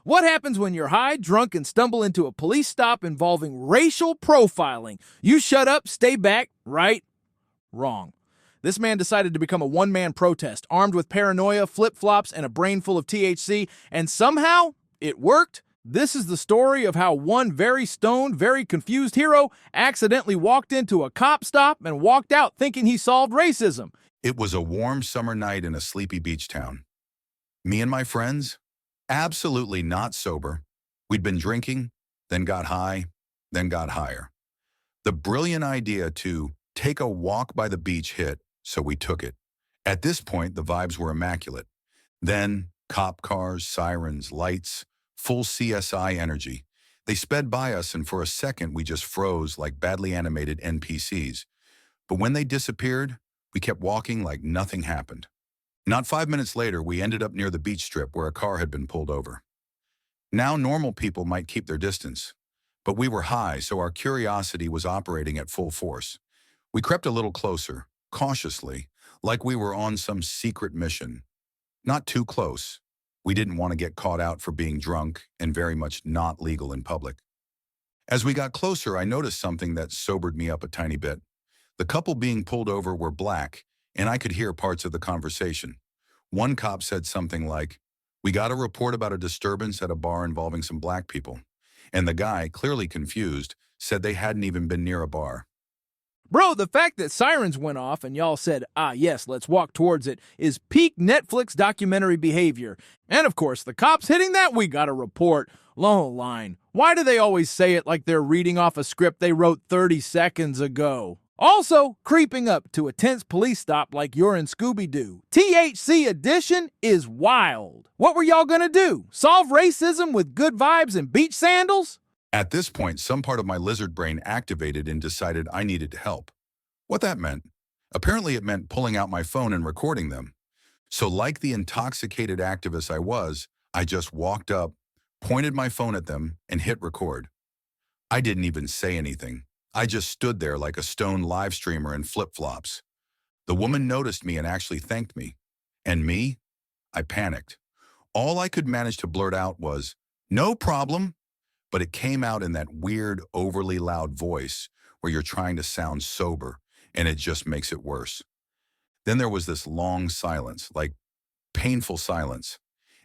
What happens when you're high, drunk, and stumble into a police stop involving racial profiling? You shut up, stay back, right? Wrong. This man decided to become a one-man protest, armed with paranoia, flip-flops, and a brain full of THC, and somehow it worked. This is the story of how one very stoned, very confused hero accidentally walked into a cop stop and walked out thinking he solved racism. It was a warm summer night in a sleepy beach town. Me and my friends, absolutely not sober. We'd been drinking, then got high, then got higher. The brilliant idea to take a walk by the beach hit, so we took it. At this point, the vibes were immaculate. Then, cop cars, sirens, lights, full CSI energy. They sped by us, and for a second, we just froze like badly animated NPCs. But when they disappeared, we kept walking like nothing happened. Not 5 minutes later, we ended up near the beach strip where a car had been pulled over. Now, normal people might keep their distance, but we were high, so our curiosity was operating at full force. We crept a little closer, cautiously, like we were on some secret mission. Not too close. We didn't want to get caught out for being drunk and very much not legal in public. As we got closer, I noticed something that sobered me up a tiny bit. The couple being pulled over were black, and I could hear parts of the conversation. One cop said something like, "We got a report about a disturbance at a bar involving some black people." And the guy, clearly confused, said they hadn't even been near a bar. Bro, the fact that sirens went off and y'all said, yes, let's walk towards it, is peak Netflix documentary behavior. And of course, the cops hitting that, we got a report. Long line. Why do they always say it like they're reading off a script they wrote 30 seconds ago? Also, creeping up to a tense police stop like you're in Scooby-Doo. THC edition is wild. What were y'all gonna do? Solve racism with good vibes and beach sandals? At this point, some part of my lizard brain activated and decided I needed help. What that meant? Apparently it meant pulling out my phone and recording them. So like the intoxicated activist I was, I just walked up, pointed my phone at them, and hit record. I didn't even say anything. I just stood there like a stoned live streamer in flip-flops. The woman noticed me and actually thanked me. And me? I panicked. All I could manage to blurt out was, "No problem." But it came out in that weird, overly loud voice where you're trying to sound sober, and it just makes it worse. Then there was this long silence, like painful silence,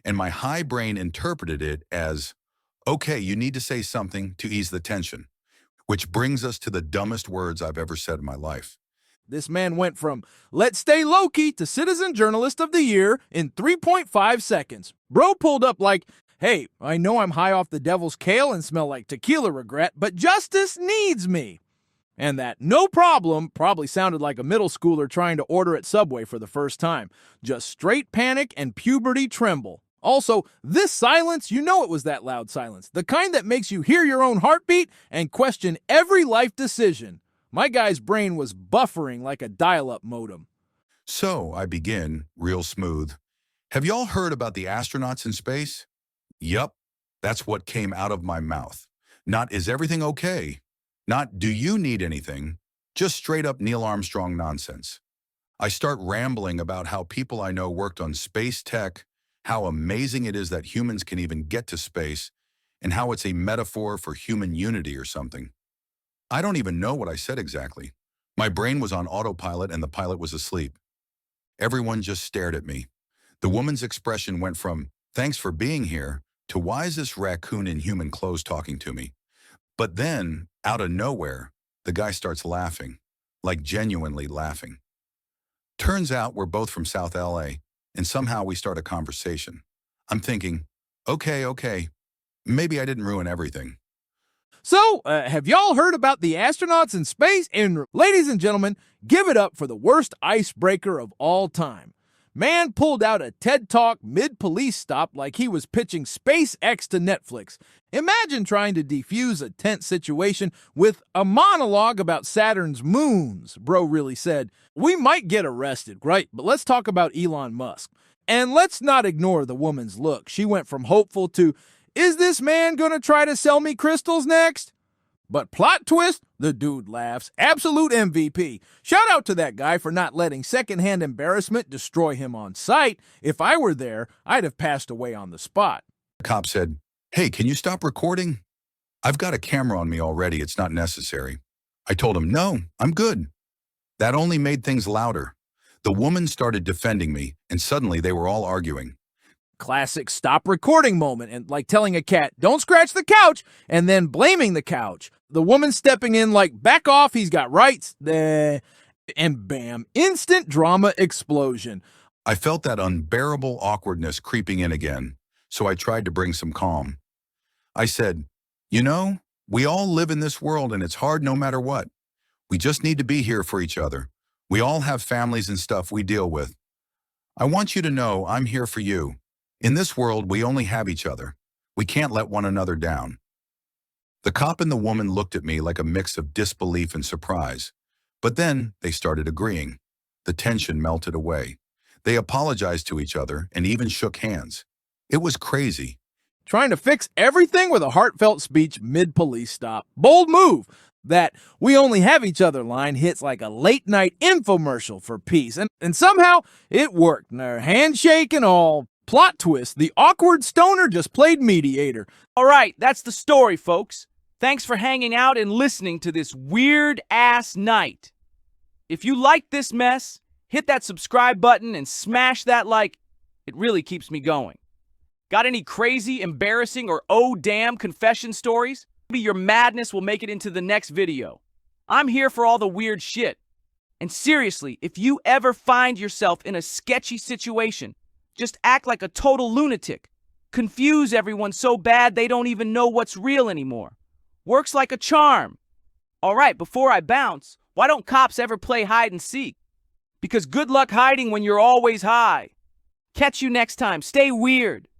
and my high brain interpreted it as, "Okay, you need to say something to ease the tension," which brings us to the dumbest words I've ever said in my life. This man went from "let's stay low-key" to Citizen Journalist of the Year in 3.5 seconds. Bro pulled up like, "Hey, I know I'm high off the devil's kale and smell like tequila regret, but justice needs me." And that "no problem" probably sounded like a middle schooler trying to order at Subway for the first time. Just straight panic and puberty tremble. Also, this silence, you know it was that loud silence. The kind that makes you hear your own heartbeat and question every life decision. My guy's brain was buffering like a dial-up modem. So I begin, real smooth. "Have y'all heard about the astronauts in space?" Yup, that's what came out of my mouth. Not "is everything okay?" Not "do you need anything?" Just straight up Neil Armstrong nonsense. I start rambling about how people I know worked on space tech, how amazing it is that humans can even get to space, and how it's a metaphor for human unity or something. I don't even know what I said exactly. My brain was on autopilot and the pilot was asleep. Everyone just stared at me. The woman's expression went from "thanks for being here" to "why is this raccoon in human clothes talking to me?" But then, out of nowhere, the guy starts laughing, like genuinely laughing. Turns out we're both from South LA, and somehow we start a conversation. I'm thinking, okay, maybe I didn't ruin everything. So, have y'all heard about the astronauts in space? And ladies and gentlemen, give it up for the worst icebreaker of all time. Man pulled out a TED Talk mid-police stop like he was pitching SpaceX to Netflix. Imagine trying to defuse a tense situation with a monologue about Saturn's moons. Bro really said, "We might get arrested, right? But let's talk about Elon Musk." And let's not ignore the woman's look. She went from hopeful to, "Is this man gonna try to sell me crystals next?" But plot twist, the dude laughs. Absolute MVP. Shout out to that guy for not letting secondhand embarrassment destroy him on sight. If I were there, I'd have passed away on the spot. The cop said, Hey, can you stop recording? I've got a camera on me already. It's not necessary. I told him, no, I'm good. That only made things louder. The woman started defending me, and suddenly they were all arguing. Classic stop recording moment, and like telling a cat, don't scratch the couch, and then blaming the couch. The woman stepping in like, back off, he's got rights. And bam, instant drama explosion. I felt that unbearable awkwardness creeping in again, so I tried to bring some calm. I said, you know, we all live in this world and it's hard no matter what. We just need to be here for each other. We all have families and stuff we deal with. I want you to know I'm here for you. In this world, we only have each other. We can't let one another down. The cop and the woman looked at me like a mix of disbelief and surprise. But then they started agreeing. The tension melted away. They apologized to each other and even shook hands. It was crazy. Trying to fix everything with a heartfelt speech mid-police stop. Bold move. That "we only have each other" line hits like a late-night infomercial for peace. And somehow it worked. And their handshake and all. Plot twist, the awkward stoner just played mediator. All right, that's the story, folks. Thanks for hanging out and listening to this weird-ass night. If you liked this mess, hit that subscribe button and smash that like. It really keeps me going. Got any crazy, embarrassing, or oh damn confession stories? Maybe your madness will make it into the next video. I'm here for all the weird shit. And seriously, if you ever find yourself in a sketchy situation, just act like a total lunatic. Confuse everyone so bad they don't even know what's real anymore. Works like a charm. All right, before I bounce, why don't cops ever play hide and seek? Because good luck hiding when you're always high. Catch you next time. Stay weird.